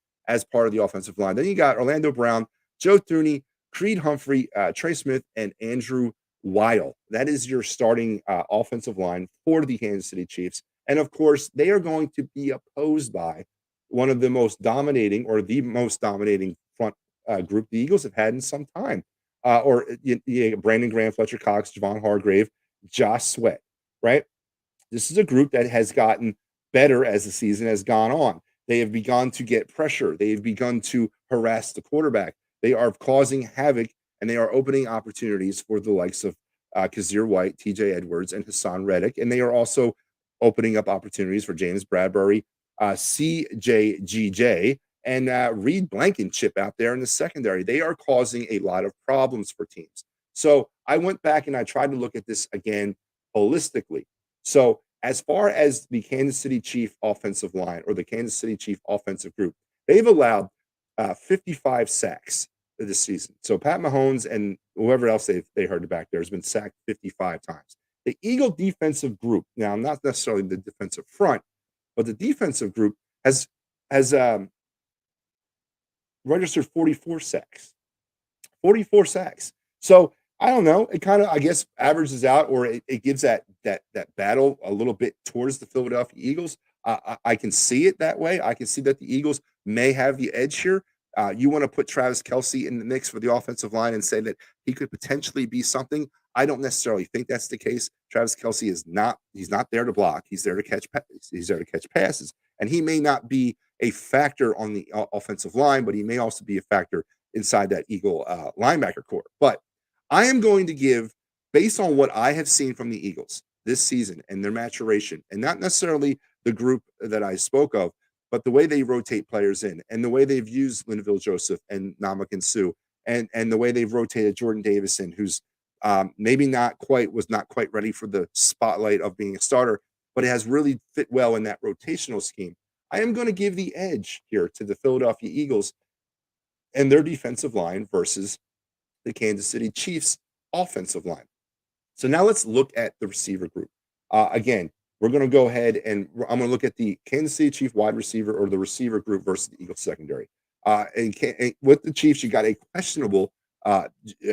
part of the offensive line. Then you got Orlando Brown, Joe Thuney, Creed Humphrey, Trey Smith, and Andrew Weil. That is your starting offensive line for the Kansas City Chiefs. And of course, they are going to be opposed by one of the most dominating or the most dominating front group the Eagles have had in some time. Brandon Graham, Fletcher Cox, Javon Hargrave, Josh Sweat, right? This is a group that has gotten better as the season has gone on. They have begun to get pressure. They have begun to harass the quarterback. They are causing havoc, and they are opening opportunities for the likes of Kazir White, TJ Edwards, and Hassan Reddick. And they are also opening up opportunities for James Bradbury, CJGJ, and Reed Blankenship out there in the secondary. They are causing a lot of problems for teams. So I went back and I tried to look at this again holistically. So as far as the Kansas City Chief offensive line or the Kansas City Chief offensive group, they've allowed 55 sacks this season. So Pat Mahomes and whoever else they heard back there has been sacked 55 times. The Eagle defensive group, now not necessarily the defensive front, but the defensive group has registered 44 sacks. 44 sacks. So I don't know. It kind of, I guess, averages out, or it gives that battle a little bit towards the Philadelphia Eagles. I can see it that way. I can see that the Eagles may have the edge here. You want to put Travis Kelce in the mix for the offensive line and say that he could potentially be something. I don't necessarily think that's the case. Travis Kelce is not. He's not there to block. He's there to catch. He's there to catch passes, and he may not be a factor on the offensive line, but he may also be a factor inside that Eagle linebacker core. But I am going to give, based on what I have seen from the Eagles this season and their maturation, and not necessarily the group that I spoke of, but the way they rotate players in and the way they've used Linville Joseph and Ndamukong Suh and the way they've rotated Jordan Davison, who's maybe was not quite ready for the spotlight of being a starter, but it has really fit well in that rotational scheme. I am going to give the edge here to the Philadelphia Eagles and their defensive line versus the Kansas City Chiefs offensive line. So now let's look at the receiver group. Again, we're going to go ahead and I'm going to look at the Kansas City Chief wide receiver or the receiver group versus the Eagles secondary. And with the Chiefs, you got a questionable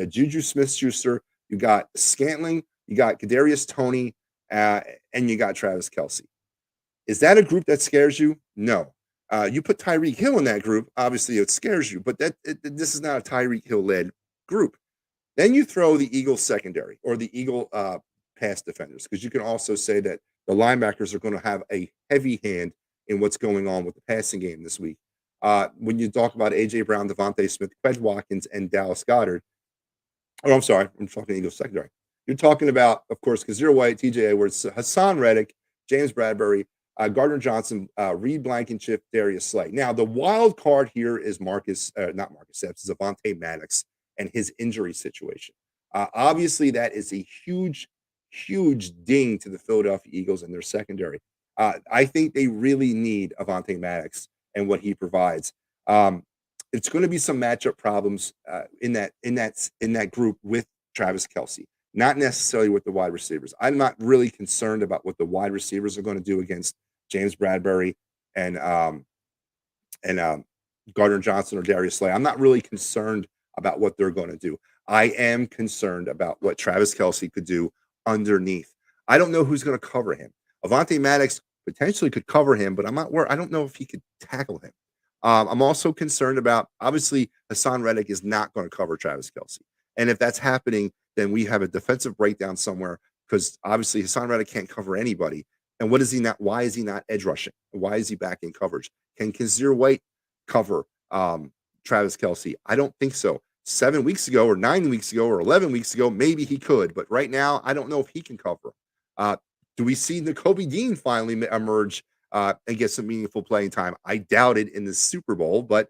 Juju Smith-Schuster, you got Scantling, you got Kadarius Toney, and you got Travis Kelce. Is that a group that scares you? No. You put Tyreek Hill in that group, obviously it scares you, but this is not a Tyreek Hill-led group. Then you throw the Eagles secondary or the Eagle pass defenders, because you can also say that the linebackers are going to have a heavy hand in what's going on with the passing game this week. When you talk about A.J. Brown, Devontae Smith, Quez Watkins, and Dallas Goedert, I'm sorry, I'm talking Eagles secondary. You're talking about, of course, Kazir White, T.J. Edwards, Hassan Reddick, James Bradbury, Gardner Johnson, Reed Blankenship, Darius Slay. Now, the wild card here is not Marcus Epps, is Avonte Maddox and his injury situation. Obviously, that is a huge ding to the Philadelphia Eagles and their secondary. I think they really need Avonte Maddox and what he provides. It's going to be some matchup problems in that group with Travis Kelce, not necessarily with the wide receivers. I'm not really concerned about what the wide receivers are going to do against James Bradbury and Gardner Johnson or Darius Slay. I'm not really concerned about what they're going to do. I am concerned about what Travis Kelce could do underneath. I don't know who's going to cover him. Avonte Maddox potentially could cover him, but I'm not worried. I don't know if he could tackle him. I'm also concerned about, obviously, Hassan Reddick is not going to cover Travis Kelce. And if that's happening, then we have a defensive breakdown somewhere, because obviously Hassan Reddick can't cover anybody. And what is he not? Why is he not edge rushing? Why is he back in coverage? Can Kazir White cover Travis Kelce? I don't think so. 7 weeks ago or 9 weeks ago or 11 weeks ago, maybe he could. But right now, I don't know if he can cover. Do we see Nakobe Dean finally emerge and get some meaningful playing time? I doubt it in the Super Bowl, but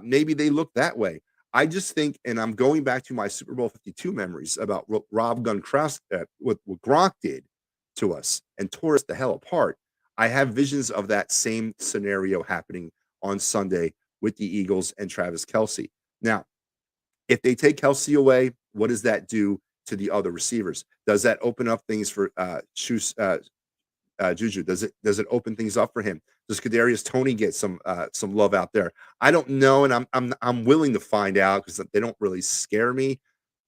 maybe they look that way. I just think, and I'm going back to my Super Bowl 52 memories about what Rob Gronkowski, what Gronk did to us and tore us the hell apart. I have visions of that same scenario happening on Sunday with the Eagles and Travis Kelce. Now, if they take Kelce away, what does that do to the other receivers? Does that open up things for Juju? Does it open things up for him? Does Kadarius Toney get some love out there? I don't know, and I'm willing to find out, because they don't really scare me.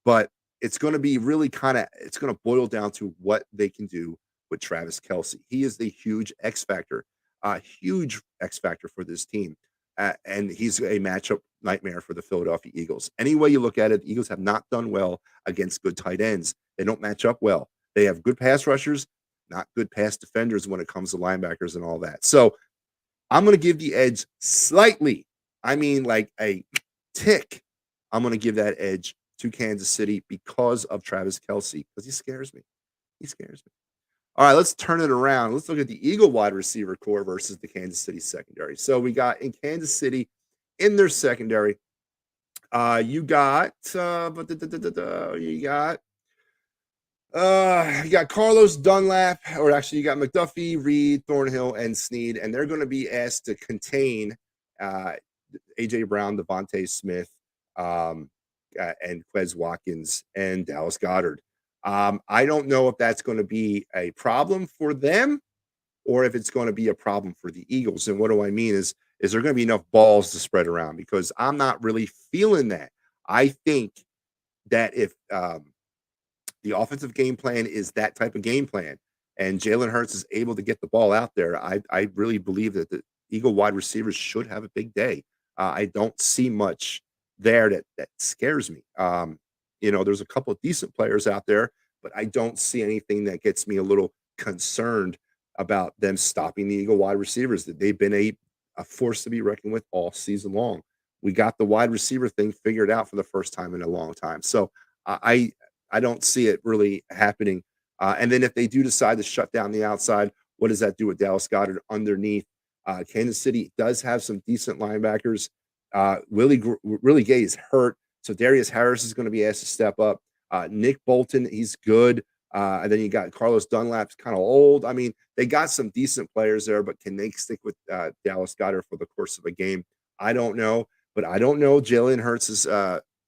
But it's going to be really it's going to boil down to what they can do with Travis Kelce. He is the huge X factor for this team, and he's a matchup nightmare for the Philadelphia Eagles. Any way you look at it, the Eagles have not done well against good tight ends. They don't match up well. They have good pass rushers, not good pass defenders when it comes to linebackers and all that. So I'm going to give the edge slightly. I mean, like a tick. I'm going to give that edge to Kansas City because of Travis Kelce, because he scares me. He scares me. All right, let's turn it around. Let's look at the Eagle wide receiver core versus the Kansas City secondary. So we got in Kansas City, in their secondary, you got You got Carlos Dunlap, or actually you got McDuffie, Reed, Thornhill, and Snead, and they're going to be asked to contain uh, AJ Brown, Devontae Smith, um, and Quez Watkins and Dallas Goddard. I don't know if that's going to be a problem for them or if it's going to be a problem for the Eagles. And what do I mean is there going to be enough balls to spread around? Because I'm not really feeling that. I think that if the offensive game plan is that type of game plan, and Jalen Hurts is able to get the ball out there, I really believe that the Eagle wide receivers should have a big day. I don't see much there that scares me. There's a couple of decent players out there, but I don't see anything that gets me a little concerned about them stopping the Eagle wide receivers. That they've been a force to be reckoned with all season long. We got the wide receiver thing figured out for the first time in a long time. So I I don't see it really happening. And then if they do decide to shut down the outside, what does that do with Dallas Goddard underneath? Kansas City does have some decent linebackers. Willie Gay is hurt, so Darius Harris is going to be asked to step up. Nick Bolton, he's good. And then you got Carlos Dunlap's kind of old. I mean, they got some decent players there, but can they stick with Dallas Goddard for the course of a game? I don't know, but I don't know Jalen Hurts'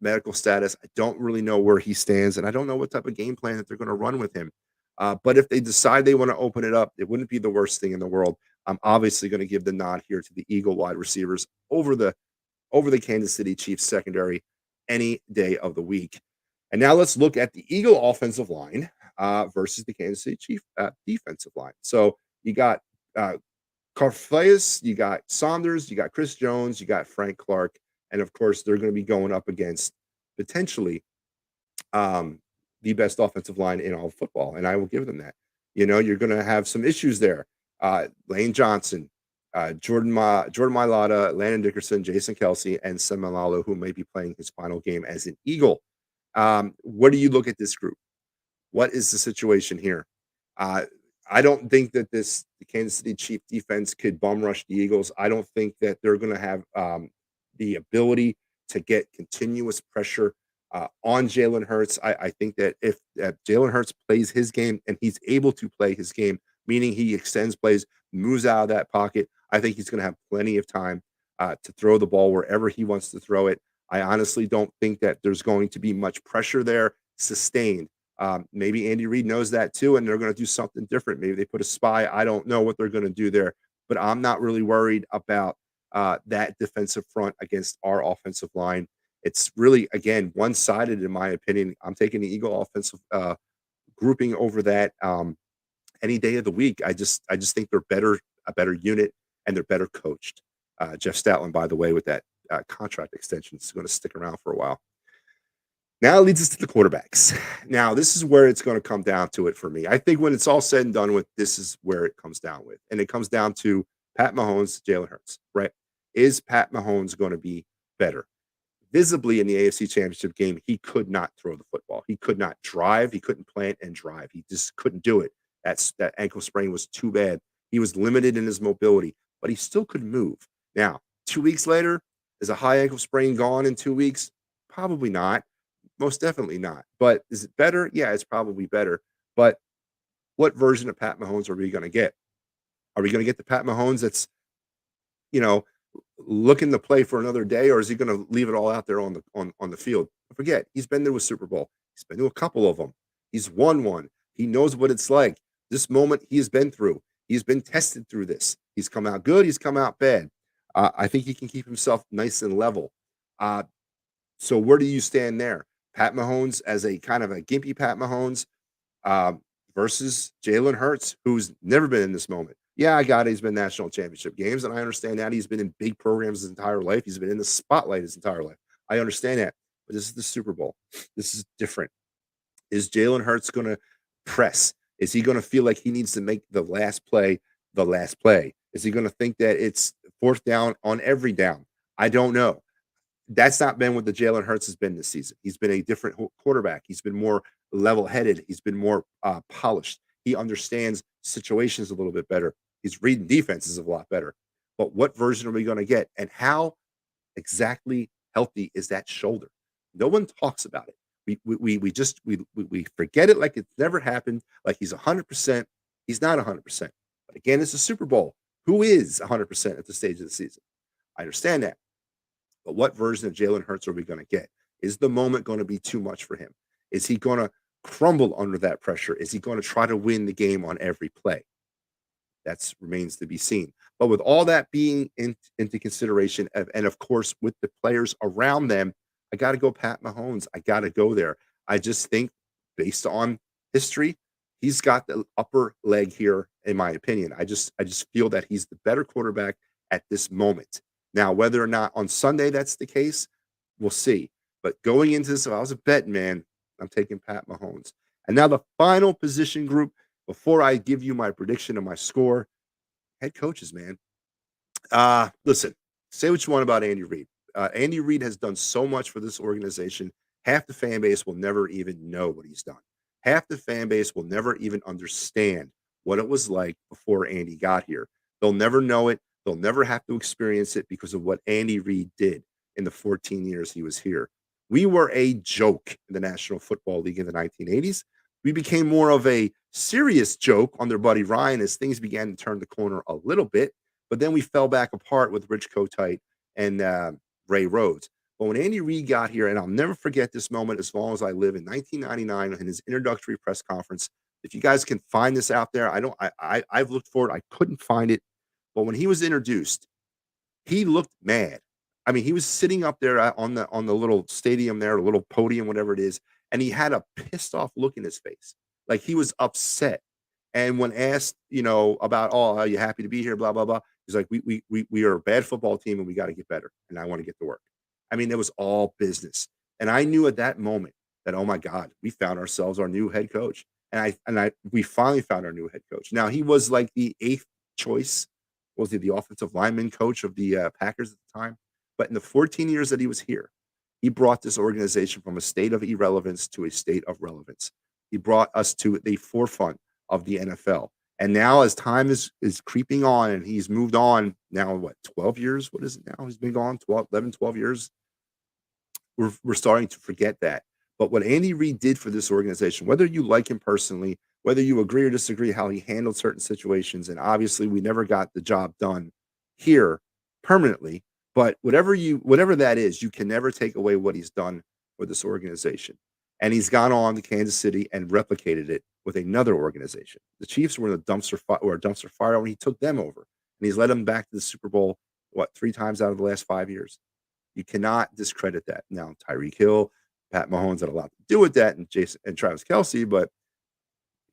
medical status. I don't really know where he stands, and I don't know what type of game plan that they're going to run with him. But if they decide they want to open it up, it wouldn't be the worst thing in the world. I'm obviously going to give the nod here to the Eagle wide receivers over the Kansas City Chiefs secondary any day of the week. And now let's look at the Eagle offensive line versus the Kansas City Chief defensive line. So you got Carfleus, you got Saunders, you got Chris Jones, you got Frank Clark, and of course they're going to be going up against potentially the best offensive line in all of football, and I will give them that. You're going to have some issues there. Lane Johnson, Jordan Mailata, Landon Dickerson, Jason Kelsey, and Semalalo, who may be playing his final game as an Eagle. What do you look at this group? What is the situation here? I don't think that the Kansas City Chief defense could bum rush the Eagles. I don't think that they're going to have the ability to get continuous pressure on Jalen Hurts. I think that if Jalen Hurts plays his game and he's able to play his game, meaning he extends plays, moves out of that pocket, I think he's going to have plenty of time to throw the ball wherever he wants to throw it. I honestly don't think that there's going to be much pressure there sustained. Maybe Andy Reid knows that too, and they're going to do something different. Maybe they put a spy. I don't know what they're going to do there, but I'm not really worried about that defensive front against our offensive line. It's really, again, one-sided in my opinion. I'm taking the Eagle offensive grouping over that any day of the week. I just think they're a better unit, and they're better coached. Jeff Stoutland, by the way, with that contract extension, is going to stick around for a while. Now it leads us to the quarterbacks. Now, this is where it's going to come down to it for me. I think when it's all said and done with, this is where it comes down with. And it comes down to Pat Mahomes, Jalen Hurts, right? Is Pat Mahomes going to be better? Visibly in the AFC Championship game, he could not throw the football. He could not drive. He couldn't plant and drive. He just couldn't do it. That ankle sprain was too bad. He was limited in his mobility, but he still could move. Now, 2 weeks later, is a high ankle sprain gone in 2 weeks? Probably not. Most definitely not. But is it better? Yeah, it's probably better. But what version of Pat Mahomes are we going to get? Are we going to get the Pat Mahomes that's, you know, looking to play for another day, or is he going to leave it all out there on the field? Don't forget, he's been to a Super Bowl. He's been to a couple of them. He's won one. He knows what it's like. This moment he has been through. He's been tested through this. He's come out good. He's come out bad. I think he can keep himself nice and level. So where do you stand there? Pat Mahomes as a kind of a gimpy Pat Mahomes versus Jalen Hurts, who's never been in this moment. Yeah, I got it. He's been national championship games, and I understand that. He's been in big programs his entire life. He's been in the spotlight his entire life. I understand that. But this is the Super Bowl. This is different. Is Jalen Hurts going to press? Is he going to feel like he needs to make the last play the last play? Is he going to think that it's fourth down on every down? I don't know. That's not been what the Jalen Hurts has been this season. He's been a different quarterback. He's been more level-headed. He's been more polished. He understands situations a little bit better. He's reading defenses a lot better. But what version are we going to get? And how exactly healthy is that shoulder? No one talks about it. We forget it like it's never happened, like he's 100%. He's not 100%. But again, it's a Super Bowl. Who is 100% at this stage of the season? I understand that. But what version of Jalen Hurts are we going to get? Is the moment going to be too much for him? Is he going to crumble under that pressure? Is he going to try to win the game on every play? That remains to be seen. But with all that being into consideration, and of course with the players around them, I got to go Pat Mahomes. I got to go there. I just think, based on history, he's got the upper leg here, in my opinion. I just feel that he's the better quarterback at this moment. Now, whether or not on Sunday that's the case, we'll see. But going into this, if I was a betting man, I'm taking Pat Mahomes. And now the final position group before I give you my prediction and my score, head coaches, man. Listen, say what you want about Andy Reid. Andy Reid has done so much for this organization. Half the fan base will never even know what he's done. Half the fan base will never even understand what it was like before Andy got here. They'll never know it. They'll never have to experience it because of what Andy Reid did in the 14 years he was here. We were a joke in the National Football League in the 1980s. We became more of a serious joke under Buddy Ryan as things began to turn the corner a little bit. But then we fell back apart with Rich Kotite and Ray Rhodes. But when Andy Reid got here, and I'll never forget this moment as long as I live, in 1999 in his introductory press conference. If you guys can find this out there, I've looked for it. I couldn't find it. But when he was introduced, he looked mad. I mean, he was sitting up there on the little stadium there, a little podium, whatever it is, and he had a pissed off look in his face, like he was upset. And when asked, about, oh, are you happy to be here? Blah blah blah. He's like, we are a bad football team and we got to get better, and I want to get to work. I mean, it was all business, and I knew at that moment that, oh my God, we found ourselves our new head coach, and we finally found our new head coach. Now he was like the eighth choice. Was he the offensive lineman coach of the Packers at the time? But in the 14 years that he was here, he brought this organization from a state of irrelevance to a state of relevance. He brought us to the forefront of the NFL. And now, as time is creeping on and he's moved on now, what, 12 years? What is it now? He's been gone 12 years. We're starting to forget that. But what Andy Reid did for this organization, whether you like him personally, whether you agree or disagree how he handled certain situations, and obviously we never got the job done here permanently, but whatever that is, you can never take away what he's done for this organization. And he's gone on to Kansas City and replicated it with another organization. The Chiefs were in a dumpster fire when he took them over, and he's led them back to the Super Bowl, what, 3 times out of the last 5 years. You cannot discredit that. Now, Tyreek Hill, Pat Mahomes had a lot to do with that, and Travis Kelce, but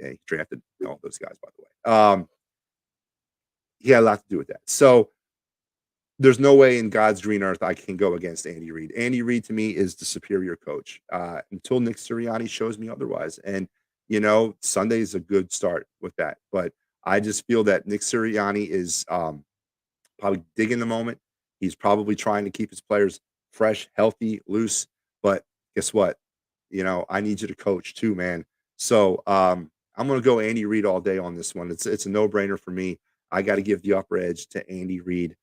yeah, he drafted all those guys, by the way. He had a lot to do with that. So there's no way in God's green earth I can go against Andy Reid. Andy Reid to me is the superior coach until Nick Sirianni shows me otherwise. And Sunday is a good start with that. But I just feel that Nick Sirianni is probably digging the moment. He's probably trying to keep his players fresh, healthy, loose. But guess what? I need you to coach too, man. So I'm going to go Andy Reid all day on this one. It's a no-brainer for me. I got to give the upper edge to Andy Reid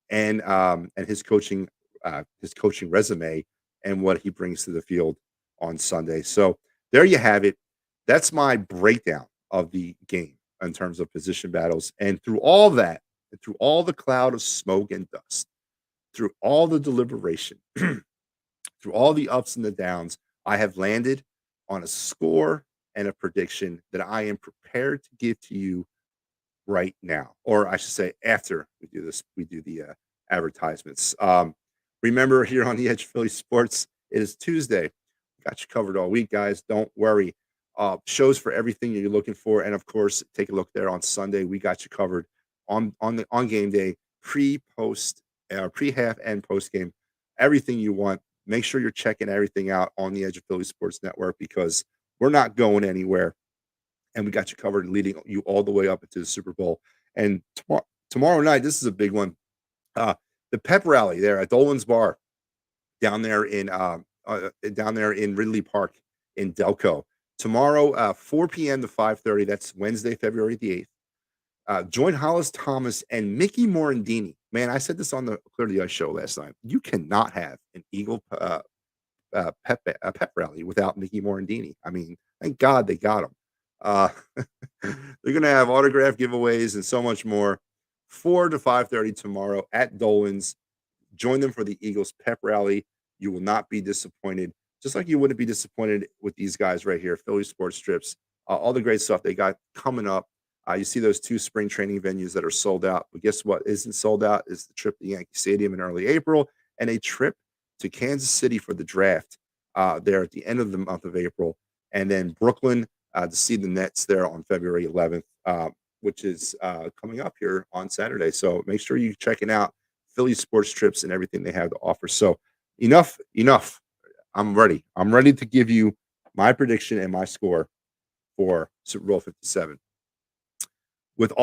and his coaching resume and what he brings to the field on Sunday. So there you have it. That's my breakdown of the game in terms of position battles. And through all that, and through all the cloud of smoke and dust, through all the deliberation, through all the ups and the downs, I have landed on a score and a prediction that I am prepared to give to you right now, or I should say after we do this, we do the advertisements. Remember, here on the Edge of Philly Sports, it is Tuesday. Got you covered all week, guys. Don't worry. Shows for everything you're looking for, and of course, take a look there on Sunday. We got you covered on game day, pre-half and post game, everything you want. Make sure you're checking everything out on the Edge of Philly Sports Network because we're not going anywhere. And we got you covered and leading you all the way up into the Super Bowl. And tomorrow night, this is a big one. The pep rally there at Dolan's Bar down there in Ridley Park in Delco. Tomorrow, 4 p.m. to 5:30. That's Wednesday, February the 8th. Join Hollis Thomas and Mickey Morandini. Man, I said this on the Clear the Ice show last night. You cannot have an Eagle pep rally without Mickey Morandini. I mean, thank God they got him. Uh, they're going to have autograph giveaways and so much more. 4 to 5:30 tomorrow at Dolan's. Join them for the Eagles pep rally. You will not be disappointed, just like you wouldn't be disappointed with these guys right here, Philly Sports Strips. All the great stuff they got coming up. You see those 2 spring training venues that are sold out. But guess what isn't sold out is the trip to Yankee Stadium in early April and a trip to Kansas City for the draft there at the end of the month of April. And then Brooklyn to see the Nets there on February 11th, which is coming up here on Saturday. So make sure you check it out. Philly Sports Trips and everything they have to offer. So enough. I'm ready. I'm ready to give you my prediction and my score for Super Bowl 57. With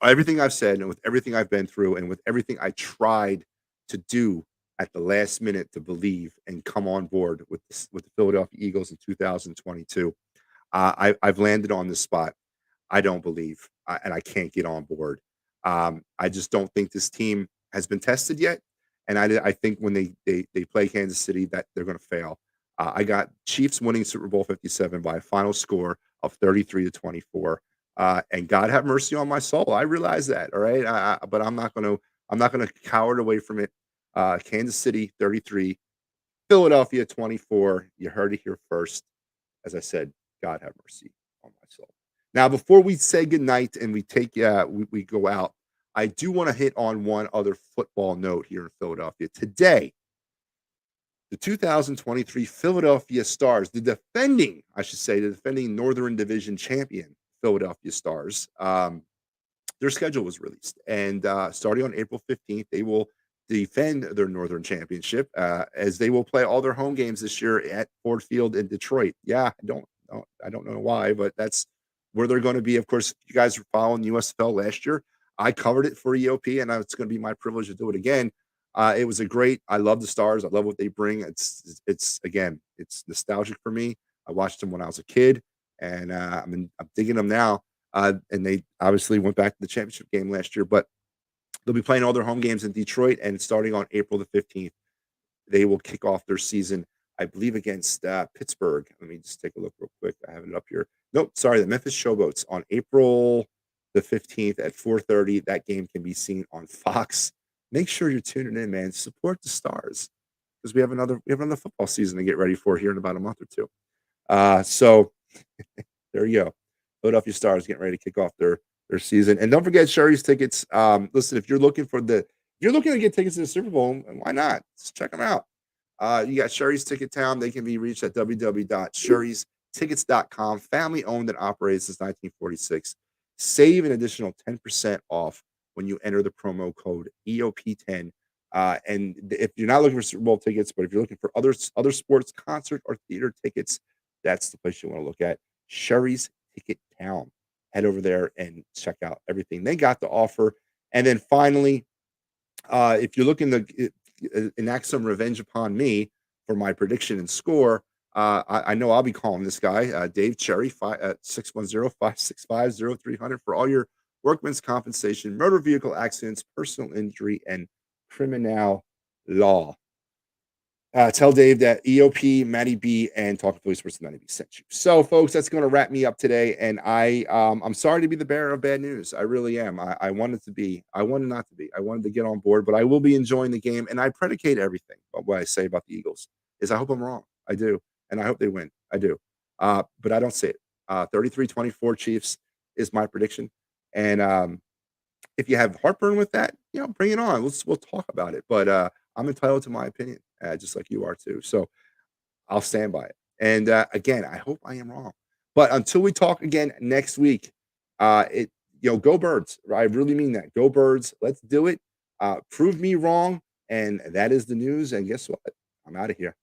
everything I've said and with everything I've been through and with everything I tried to do at the last minute to believe and come on board with the Philadelphia Eagles in 2022, I've landed on this spot. I don't believe, and I can't get on board. I just don't think this team has been tested yet, and I think when they play Kansas City that they're going to fail. I got Chiefs winning Super Bowl 57 by a final score of 33-24. And God have mercy on my soul. I realize that. All right, but I'm not going to cower away from it. Kansas City 33, Philadelphia 24. You heard it here first. As I said, God have mercy on my soul. Now, before we say goodnight and we go out, I do want to hit on one other football note here in Philadelphia. Today, the 2023 Philadelphia Stars, the defending Northern Division champion Philadelphia Stars, their schedule was released. And starting on April 15th, they will defend their Northern Championship as they will play all their home games this year at Ford Field in Detroit. Yeah, I don't know why, but that's where they're going to be. Of course, if you guys were following USFL last year, I covered it for EOP, and it's going to be my privilege to do it again. It was I love the Stars. I love what they bring. It's nostalgic for me. I watched them when I was a kid, and I'm digging them now. And they obviously went back to the championship game last year, but they'll be playing all their home games in Detroit, and starting on April the 15th, they will kick off their season, I believe, against Pittsburgh. Let me just take a look real quick. I have it up here. Nope, sorry, the Memphis Showboats on April the 15th at 4:30. That game can be seen on Fox. Make sure you're tuning in, man. Support the Stars because we have another football season to get ready for here in about a month or two. So there you go. Philadelphia Stars getting ready to kick off their season. And don't forget Sherry's tickets. Listen, if you're looking to get tickets to the Super Bowl, why not? Let's check them out. You got Sherry's Ticket Town. They can be reached at www.sherrystickets.com. Family owned and operated since 1946. Save an additional 10% off when you enter the promo code EOP10. And if you're not looking for Super Bowl tickets, but if you're looking for other sports, concert, or theater tickets, that's the place you want to look at. Sherry's Ticket Town. Head over there and check out everything they got to offer. And then finally, if you're looking to enact some revenge upon me for my prediction and score, I know I'll be calling this guy, Dave Cherry, 610-565-0300 for all your workman's compensation, motor vehicle accidents, personal injury, and criminal law. Tell Dave that EOP, Matty B, and Talking Philly Sports Matty B sent you. So, folks, that's going to wrap me up today. And I'm sorry to be the bearer of bad news. I really am. I wanted to be. I wanted not to be. I wanted to get on board, but I will be enjoying the game. And I predicate everything about what I say about the Eagles is I hope I'm wrong. I do. And I hope they win. I do. But I don't see it. 33-24 Chiefs is my prediction. And if you have heartburn with that, bring it on. We'll talk about it. But I'm entitled to my opinion. Just like you are too. So I'll stand by it. And again, I hope I am wrong. But until we talk again next week, go Birds. I really mean that. Go Birds. Let's do it. Prove me wrong. And that is the news. And guess what? I'm out of here.